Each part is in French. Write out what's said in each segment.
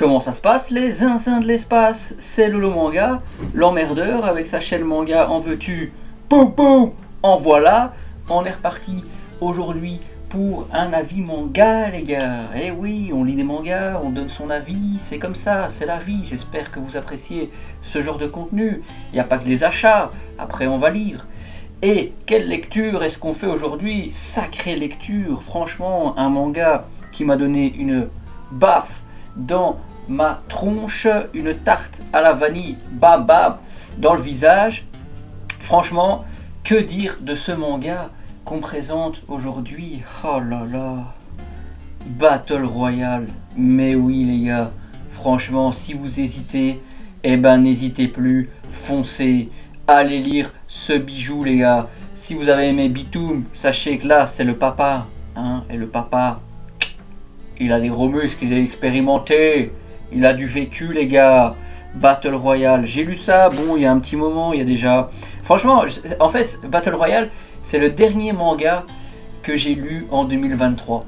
Comment ça se passe? Les zinzins de l'espace, c'est Lolo Manga, l'emmerdeur avec sa chaîne manga. En veux-tu? Poum poum. En voilà. On est reparti aujourd'hui pour un avis manga, les gars. Eh oui, on lit des mangas, on donne son avis, c'est comme ça, c'est la vie. J'espère que vous appréciez ce genre de contenu. Il n'y a pas que les achats, après on va lire. Et quelle lecture est-ce qu'on fait aujourd'hui? Sacrée lecture, franchement, un manga qui m'a donné une baffe dans ma tronche, une tarte à la vanille, bam bam, dans le visage. Franchement, que dire de ce manga qu'on présente aujourd'hui? Oh là là, Battle Royale. Mais oui les gars, franchement, si vous hésitez, eh ben n'hésitez plus, foncez, allez lire ce bijou les gars. Si vous avez aimé Bitoum, sachez que là c'est le papa, hein, et le papa, il a des gros muscles, il est expérimenté, il a du vécu les gars. Battle Royale, j'ai lu ça, bon il y a un petit moment, il y a déjà... Franchement, en fait, Battle Royale, c'est le dernier manga que j'ai lu en 2023.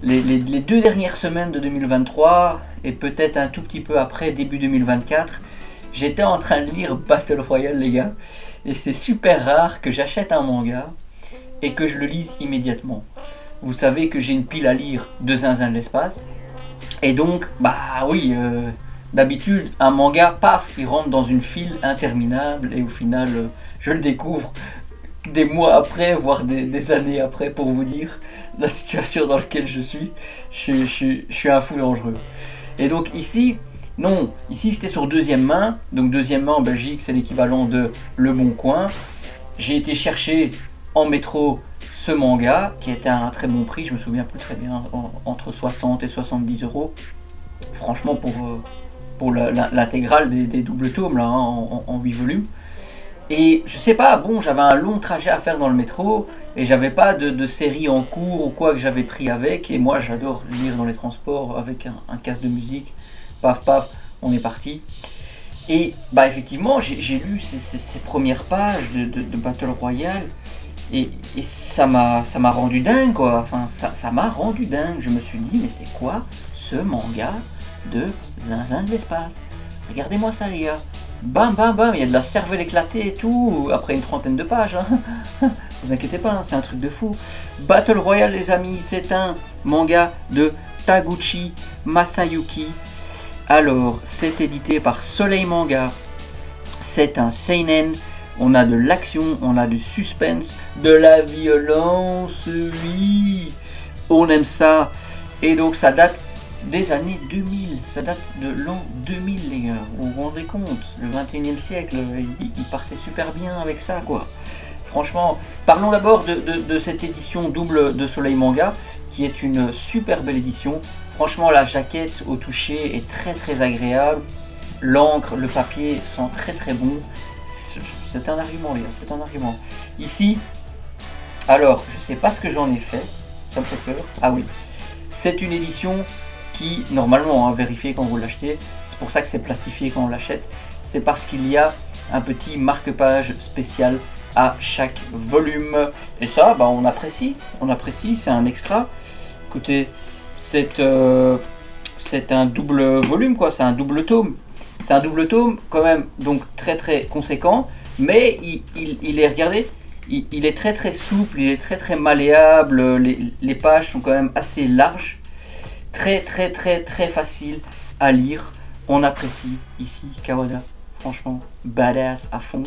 Les 2 dernières semaines de 2023, et peut-être un tout petit peu après, début 2024, j'étais en train de lire Battle Royale les gars, et c'est super rare que j'achète un manga et que je le lise immédiatement. Vous savez que j'ai une pile à lire de zinzin de l'espace, et donc, bah oui... D'habitude, un manga, paf, il rentre dans une file interminable et au final, je le découvre des mois après, voire des années après, pour vous dire la situation dans laquelle je suis. Je suis un fou dangereux. Et donc ici, non, ici c'était sur deuxième main. Donc deuxième main en Belgique, c'est l'équivalent de Le Bon Coin. J'ai été chercher en métro ce manga, qui était à un très bon prix, je me souviens plus très bien, entre 60 et 70 euros. Franchement, pour l'intégrale des doubles tomes là, hein, en 8 volumes. Et je sais pas, bon, j'avais un long trajet à faire dans le métro et j'avais pas de série en cours ou quoi que j'avais pris avec. Et moi j'adore lire dans les transports avec un casque de musique, paf paf, on est parti. Et bah effectivement j'ai lu ces premières pages de Battle Royale et ça m'a rendu dingue quoi. Enfin ça m'a rendu dingue. Je me suis dit mais c'est quoi ce manga de zinzin de l'espace? Regardez-moi ça les gars, bam bam bam, il y a de la cervelle éclatée et tout, après une trentaine de pages, hein. Vous inquiétez pas, hein, c'est un truc de fou. Battle Royale les amis, c'est un manga de Taguchi Masayuki. Alors, c'est édité par Soleil Manga, c'est un seinen, on a de l'action, on a du suspense, de la violence, oui, on aime ça, et donc ça date des années 2000, ça date de l'an 2000 les gars, vous vous rendez compte, le 21e siècle, il partait super bien avec ça quoi. Franchement, parlons d'abord de cette édition double de Soleil Manga, qui est une super belle édition. Franchement la jaquette au toucher est très très agréable, l'encre, le papier sent très très bon, c'est un argument les gars, c'est un argument. Ici, alors je sais pas ce que j'en ai fait, ça me fait peur, ah oui, c'est une édition qui, normalement, hein, vérifiez quand vous l'achetez, c'est pour ça que c'est plastifié quand on l'achète, c'est parce qu'il y a un petit marque-page spécial à chaque volume, et ça, bah, on apprécie, c'est un extra. Écoutez, c'est un double volume, quoi, c'est un double tome quand même, donc très très conséquent, mais il est, regardez, il est très très souple, il est très très malléable, les pages sont quand même assez larges, très très très très facile à lire. On apprécie ici Kawada, franchement badass à fond,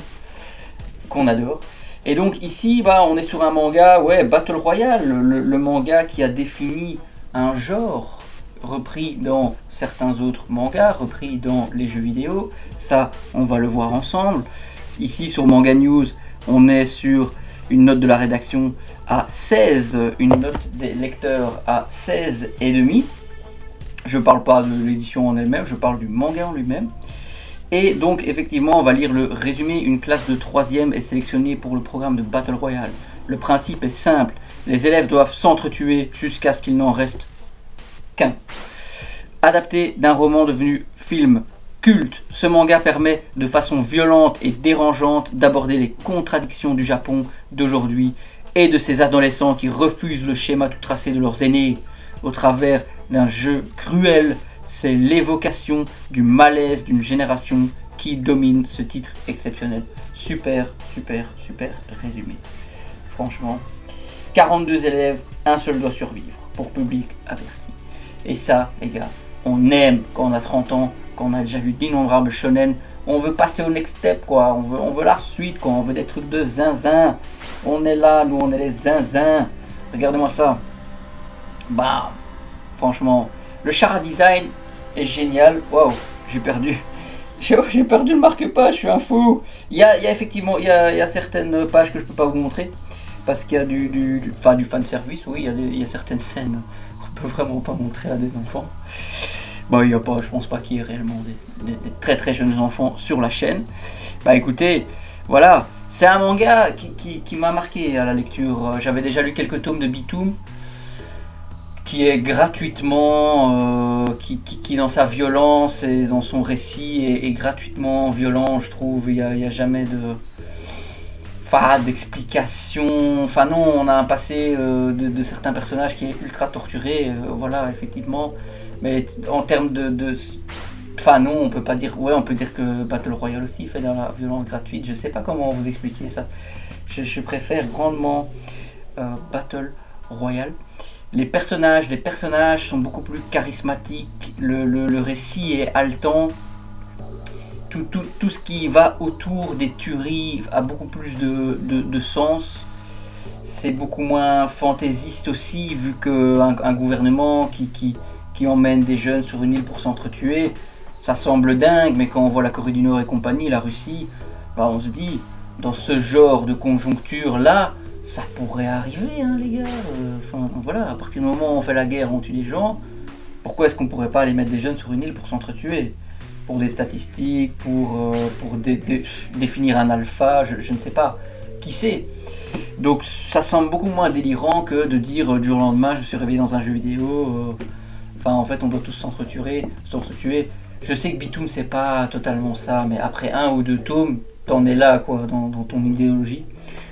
qu'on adore. Et donc ici bah, on est sur un manga, ouais, Battle Royale, le manga qui a défini un genre repris dans certains autres mangas, repris dans les jeux vidéo. Ça on va le voir ensemble. Ici sur Manga News on est sur une note de la rédaction à 16, une note des lecteurs à 16,5. Je parle pas de l'édition en elle-même, je parle du manga en lui-même. Et donc effectivement on va lire le résumé. Une classe de 3e est sélectionnée pour le programme de Battle Royale. Le principe est simple, les élèves doivent s'entretuer jusqu'à ce qu'il n'en reste qu'un. Adapté d'un roman devenu film culte, ce manga permet de façon violente et dérangeante d'aborder les contradictions du Japon d'aujourd'hui et de ces adolescents qui refusent le schéma tout tracé de leurs aînés au travers d'un jeu cruel c'est l'évocation du malaise d'une génération qui domine ce titre exceptionnel. Super, super, super résumé. Franchement, 42 élèves, un seul doit survivre, pour public averti. Et ça, les gars, on aime quand on a 30 ans, quand on a déjà vu d'innombrables shonen. On veut passer au next step, quoi. On veut la suite, quoi. On veut des trucs de zinzin. On est là, nous, on est les zinzins. Regardez-moi ça. Bah, franchement, le chara design est génial. Waouh, j'ai perdu. J'ai perdu le marque-page, je suis un fou. Il y a effectivement, il y a certaines pages que je peux pas vous montrer. Parce qu'il y a du fan service, oui, il y a certaines scènes qu'on peut vraiment pas montrer à des enfants. Bon, il y a pas, je pense pas qu'il y ait réellement des très très jeunes enfants sur la chaîne. Bah écoutez, voilà, c'est un manga qui m'a marqué à la lecture. J'avais déjà lu quelques tomes de Bitoum, qui est gratuitement, qui dans sa violence et dans son récit est gratuitement violent, je trouve. Il y a jamais d'explication. Enfin non, on a un passé de certains personnages qui est ultra torturé, voilà, effectivement. Mais en termes enfin non, on peut pas dire, ouais, on peut dire que Battle Royale aussi fait de la violence gratuite. Je sais pas comment vous expliquer ça. Je préfère grandement Battle Royale. Les personnages sont beaucoup plus charismatiques. Le récit est haletant. Tout ce qui va autour des tueries a beaucoup plus de sens. C'est beaucoup moins fantaisiste aussi, vu qu'un gouvernement qui emmène des jeunes sur une île pour s'entretuer, ça semble dingue, mais quand on voit la Corée du Nord et compagnie, la Russie, bah on se dit, dans ce genre de conjoncture là, ça pourrait arriver, hein, les gars. Enfin voilà, à partir du moment où on fait la guerre, on tue des gens, pourquoi est-ce qu'on pourrait pas aller mettre des jeunes sur une île pour s'entretuer? Pour des statistiques, pour définir un alpha, je ne sais pas, qui sait. Donc ça semble beaucoup moins délirant que de dire du jour au lendemain je me suis réveillé dans un jeu vidéo, enfin en fait on doit tous s'entretuer. Je sais que Bitoum c'est pas totalement ça, mais après un ou deux tomes, t'en es là quoi, dans ton idéologie.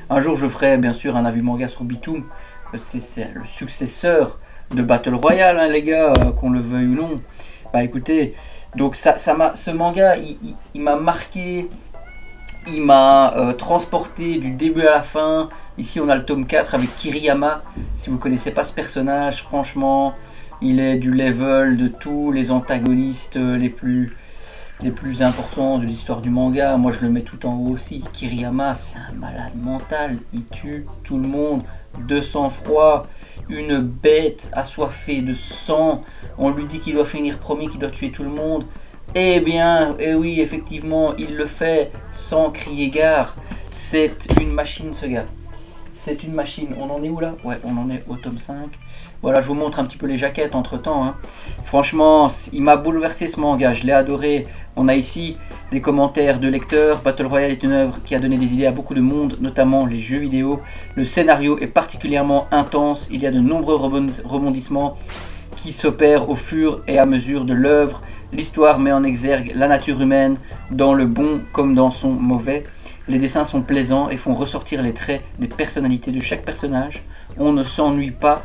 Un jour je ferai bien sûr un avis manga sur Bitoum, c'est le successeur de Battle Royale, hein, les gars, qu'on le veuille ou non. Bah écoutez, donc ce manga, il m'a marqué, il m'a transporté du début à la fin. Ici on a le tome 4 avec Kiriyama. Si vous ne connaissez pas ce personnage, franchement, il est du level de tous les antagonistes les plus importants de l'histoire du manga. Moi je le mets tout en haut aussi. Kiriyama, c'est un malade mental, il tue tout le monde de sang-froid, une bête assoiffée de sang. On lui dit qu'il doit finir premier, qu'il doit tuer tout le monde. Eh bien, eh oui, effectivement, il le fait sans crier gare. C'est une machine, ce gars. C'est une machine. On en est où là? Ouais, on en est au tome 5. Voilà, je vous montre un petit peu les jaquettes entre temps, hein. Franchement, il m'a bouleversé ce manga, je l'ai adoré. On a ici des commentaires de lecteurs. Battle Royale est une œuvre qui a donné des idées à beaucoup de monde, notamment les jeux vidéo. Le scénario est particulièrement intense, il y a de nombreux rebondissements qui s'opèrent au fur et à mesure de l'œuvre. L'histoire met en exergue la nature humaine, dans le bon comme dans son mauvais. Les dessins sont plaisants et font ressortir les traits des personnalités de chaque personnage. On ne s'ennuie pas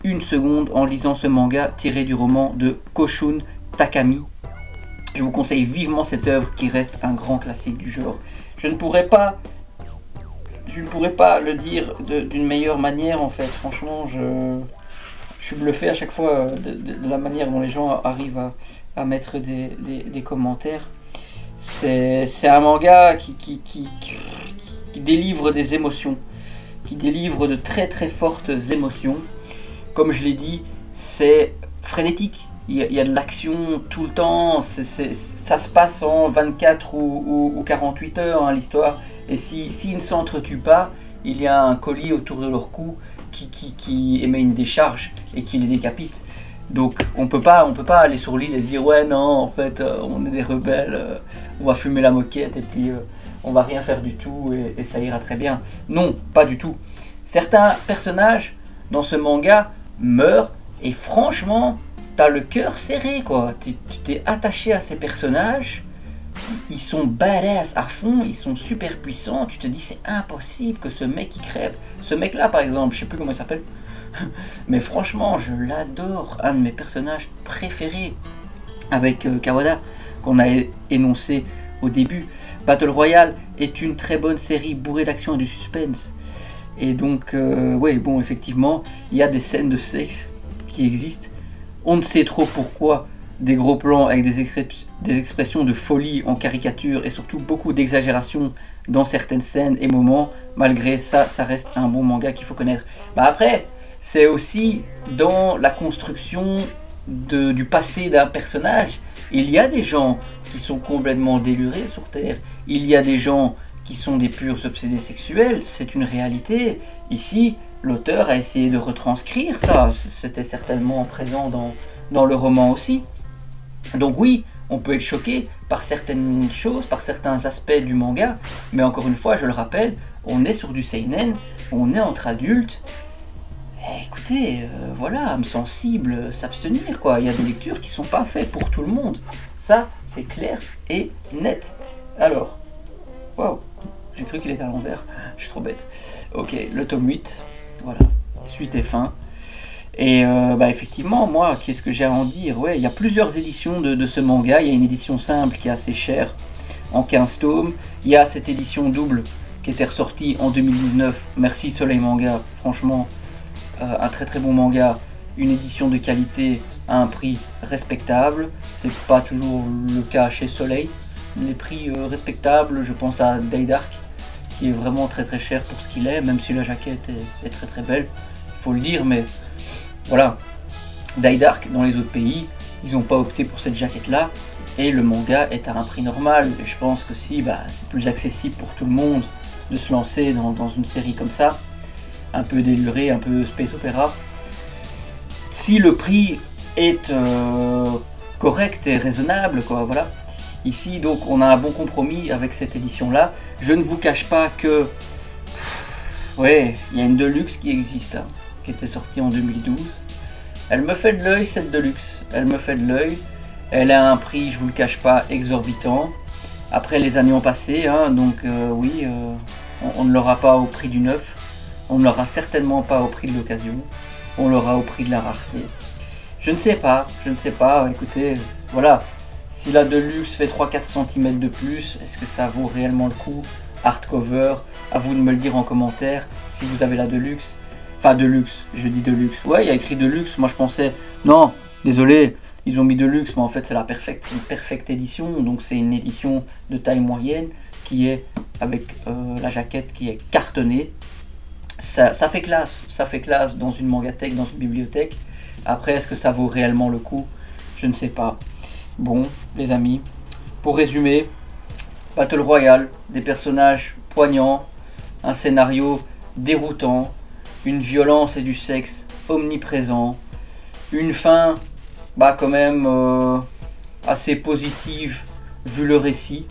une seconde en lisant ce manga tiré du roman de Koshun Takami. Je vous conseille vivement cette œuvre qui reste un grand classique du genre. Je ne pourrais pas le dire d'une meilleure manière en fait. Franchement, je suis bluffé à chaque fois de la manière dont les gens arrivent à mettre des commentaires. C'est un manga qui délivre des émotions, qui délivre de très très fortes émotions. Comme je l'ai dit, c'est frénétique. Il y a de l'action tout le temps. Ça se passe en 24 ou 48 heures, hein, l'histoire. Et s'ils ne s'entretuent pas, il y a un collier autour de leur cou qui émet une décharge et qui les décapite. Donc on peut pas aller sur l'île et se dire ouais non en fait on est des rebelles, on va fumer la moquette et puis on va rien faire du tout et ça ira très bien. Non, pas du tout. Certains personnages dans ce manga meurent et franchement t'as le cœur serré quoi. Tu t'es attaché à ces personnages, ils sont badass à fond, ils sont super puissants, tu te dis c'est impossible que ce mec il crève. Ce mec là par exemple, je sais plus comment il s'appelle. Mais franchement, je l'adore, un de mes personnages préférés. avec Kawada, qu'on a énoncé au début. Battle Royale est une très bonne série bourrée d'action et de suspense. Et donc, ouais, bon, effectivement, il y a des scènes de sexe qui existent. On ne sait trop pourquoi. Des gros plans avec des expressions de folie en caricature et surtout beaucoup d'exagération dans certaines scènes et moments. Malgré ça, ça reste un bon manga qu'il faut connaître. Bah après, c'est aussi dans la construction du passé d'un personnage. Il y a des gens qui sont complètement délurés sur Terre. Il y a des gens qui sont des purs obsédés sexuels. C'est une réalité. Ici, l'auteur a essayé de retranscrire ça. C'était certainement présent dans le roman aussi. Donc oui, on peut être choqué par certaines choses, par certains aspects du manga, mais encore une fois, je le rappelle, on est sur du seinen, on est entre adultes. Et écoutez, voilà, âme sensible, s'abstenir quoi. Il y a des lectures qui sont pas faites pour tout le monde. Ça, c'est clair et net. Alors, waouh, j'ai cru qu'il était à l'envers. Je suis trop bête. Ok, le tome 8, voilà, suite et fin. Et bah effectivement, moi, qu'est-ce que j'ai à en dire? Ouais, il y a plusieurs éditions de ce manga. Il y a une édition simple qui est assez chère, en 15 tomes. Il y a cette édition double qui était ressortie en 2019. Merci Soleil Manga, franchement, un très très bon manga. Une édition de qualité à un prix respectable. C'est pas toujours le cas chez Soleil. Les prix respectables, je pense à Day Dark, qui est vraiment très très cher pour ce qu'il est, même si la jaquette est très très belle. Il faut le dire, mais... Voilà, Die Dark, dans les autres pays, ils n'ont pas opté pour cette jaquette-là, et le manga est à un prix normal. Et je pense que si, bah, c'est plus accessible pour tout le monde de se lancer dans une série comme ça, un peu délurée, un peu space opéra. Si le prix est correct et raisonnable, quoi, voilà. Ici, donc, on a un bon compromis avec cette édition-là. Je ne vous cache pas que... Ouais, il y a une Deluxe qui existe, hein, qui était sortie en 2012. Elle me fait de l'œil cette Deluxe, elle me fait de l'œil. Elle a un prix, je vous le cache pas, exorbitant. Après les années ont passé, hein, donc oui, on ne l'aura pas au prix du neuf. On ne l'aura certainement pas au prix de l'occasion. On l'aura au prix de la rareté. Je ne sais pas, écoutez, voilà. Si la Deluxe fait 3-4 cm de plus, est-ce que ça vaut réellement le coup? Hardcover, à vous de me le dire en commentaire si vous avez la Deluxe. Enfin, Deluxe, je dis Deluxe. Ouais, il y a écrit Deluxe, moi je pensais... Non, désolé, ils ont mis Deluxe, mais en fait c'est la perfecte, c'est une perfecte édition. Donc c'est une édition de taille moyenne qui est avec la jaquette qui est cartonnée. Ça fait classe dans une mangathèque, dans une bibliothèque. Après, est-ce que ça vaut réellement le coup? Je ne sais pas. Bon, les amis, pour résumer, Battle Royale, des personnages poignants, un scénario déroutant, une violence et du sexe omniprésent, une fin bah quand même assez positive vu le récit.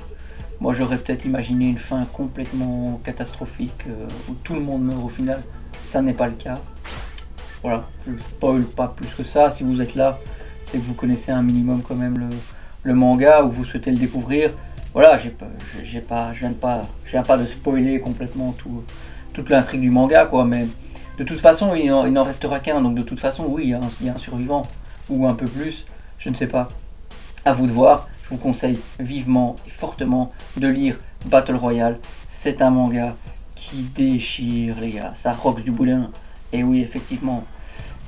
Moi j'aurais peut-être imaginé une fin complètement catastrophique où tout le monde meurt au final. Ça n'est pas le cas. Voilà, je ne spoil pas plus que ça. Si vous êtes là, c'est que vous connaissez un minimum quand même le manga ou vous souhaitez le découvrir. Voilà, je viens pas de spoiler complètement toute l'intrigue du manga, quoi, mais de toute façon, il n'en restera qu'un, donc de toute façon, oui, il y a un survivant, ou un peu plus, je ne sais pas. À vous de voir, je vous conseille vivement et fortement de lire Battle Royale. C'est un manga qui déchire, les gars, ça roxe du boulin. Et oui, effectivement,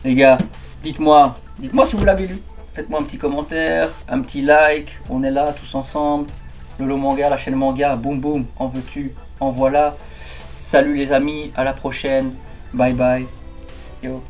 les gars, dites-moi si vous l'avez lu. Faites-moi un petit commentaire, un petit like, on est là tous ensemble. Lolo Manga, la chaîne manga, boum boum, en veux-tu, en voilà. Salut les amis, à la prochaine, bye bye, yo.